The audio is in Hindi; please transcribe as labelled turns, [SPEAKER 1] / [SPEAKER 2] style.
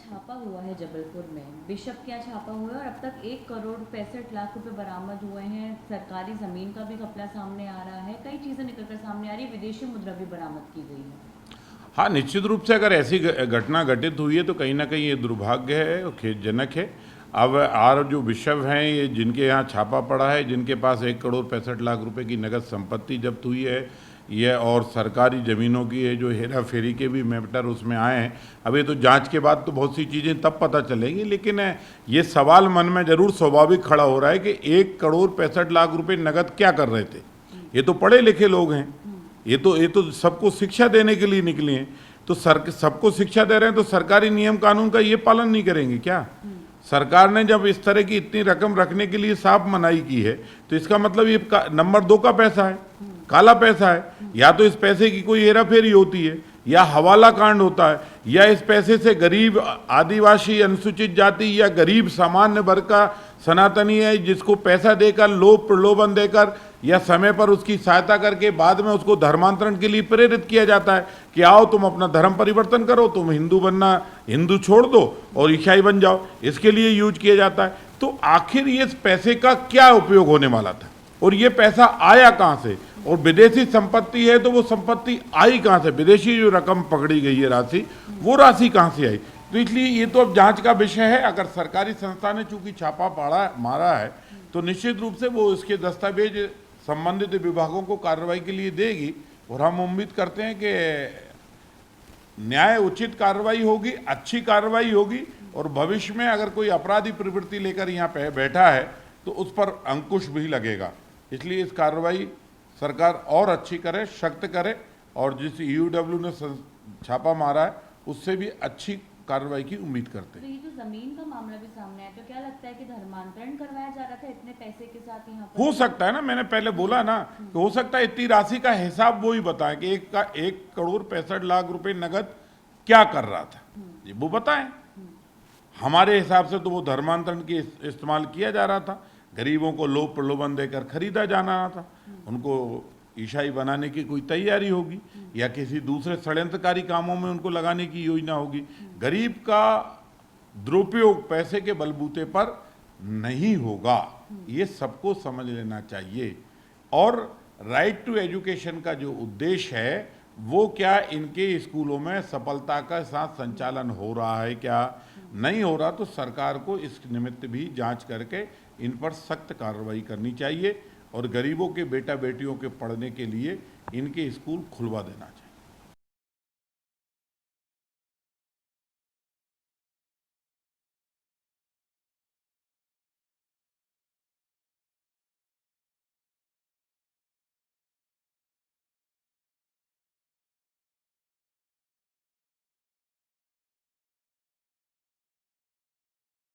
[SPEAKER 1] छापा हुआ है जबलपुर में, बिशप के यहाँ छापा हुआ है और अब तक 1 करोड़ 65 लाख रुपए बरामद हुए हैं। सरकारी ज़मीन का भी घपला सामने आ रहा है, कई चीज़ें निकलकर सामने आ रही है, विदेशी मुद्रा भी बरामद की गई है।
[SPEAKER 2] हाँ, निश्चित रूप से अगर ऐसी घटना घटित हुई है तो कहीं ना कहीं ये दुर्भाग्य है और खेदजनक है। अब और जो बिशप हैं, ये जिनके यहाँ छापा पड़ा है, जिनके पास 1 करोड़ 65 लाख रुपए की नगद संपत्ति जब्त हुई है, ये और सरकारी ज़मीनों की है, जो हेरा फेरी के भी मैटर उसमें आए हैं। अब ये तो जांच के बाद तो बहुत सी चीज़ें तब पता चलेंगी, लेकिन ये सवाल मन में ज़रूर स्वाभाविक खड़ा हो रहा है कि 1 करोड़ 65 लाख रुपए नगद क्या कर रहे थे। ये तो पढ़े लिखे लोग हैं, ये तो सबको शिक्षा देने के लिए निकले हैं। तो सबको शिक्षा दे रहे हैं तो सरकारी नियम कानून का ये पालन नहीं करेंगे क्या? सरकार ने जब इस तरह की इतनी रकम रखने के लिए साफ मनाही की है तो इसका मतलब ये नंबर 2 का पैसा है, काला पैसा है। या तो इस पैसे की कोई हेरा फेरी होती है, या हवाला कांड होता है, या इस पैसे से गरीब आदिवासी, अनुसूचित जाति या गरीब सामान्य वर्ग का सनातनी है, जिसको पैसा देकर, लोभ प्रलोभन देकर या समय पर उसकी सहायता करके बाद में उसको धर्मांतरण के लिए प्रेरित किया जाता है कि आओ तुम अपना धर्म परिवर्तन करो, तुम हिंदू बनना, हिंदू छोड़ दो और ईसाई बन जाओ, इसके लिए यूज किया जाता है। तो आखिर ये पैसे का क्या उपयोग होने वाला था और ये पैसा आया कहाँ से? और विदेशी संपत्ति है तो वो संपत्ति आई कहाँ से? विदेशी जो रकम पकड़ी गई है राशि, वो राशि कहाँ से आई? तो इसलिए ये तो अब जांच का विषय है। अगर सरकारी संस्था ने चूंकि छापा मारा है तो निश्चित रूप से वो इसके दस्तावेज संबंधित विभागों को कार्रवाई के लिए देगी और हम उम्मीद करते हैं कि न्याय उचित कार्रवाई होगी, अच्छी कार्रवाई होगी और भविष्य में अगर कोई अपराधी प्रवृत्ति लेकर यहाँ पे बैठा है तो उस पर अंकुश भी लगेगा। इसलिए इस कार्रवाई सरकार और अच्छी करे, सख्त करे और जिस ईओडब्ल्यू ने छापा मारा है उससे भी अच्छी कार्रवाई की उम्मीद करते हैं।
[SPEAKER 1] तो ये जो जमीन का मामला भी सामने आया, तो क्या लगता है कि धर्मांतरण करवाया जा रहा था इतने पैसे के साथ यहाँ पर?
[SPEAKER 2] हो सकता है ना, मैंने पहले बोला ना कि हो सकता है इतनी राशि का हिसाब वो ही बताएं कि 1 करोड़ 65 लाख रुपए नगद क्या कर रहा था, ये वो बताएं। हमारे हिसाब से तो वो धर्मांतरण की इस्तेमाल किया जा रहा था, गरीबों को लोभ प्रलोभन देकर खरीदा जाना था, उनको ईसाई बनाने की कोई तैयारी होगी या किसी दूसरे षड्यंत्रकारी कामों में उनको लगाने की योजना होगी। गरीब का दुरुपयोग पैसे के बलबूते पर नहीं होगा, ये सबको समझ लेना चाहिए। और राइट टू एजुकेशन का जो उद्देश्य है वो क्या इनके स्कूलों में सफलता का साथ संचालन हो रहा है, क्या नहीं हो रहा, तो सरकार को इस निमित्त भी जांच करके इन पर सख्त कार्रवाई करनी चाहिए और गरीबों के बेटा बेटियों के पढ़ने के लिए इनके स्कूल खुलवा देना चाहिए।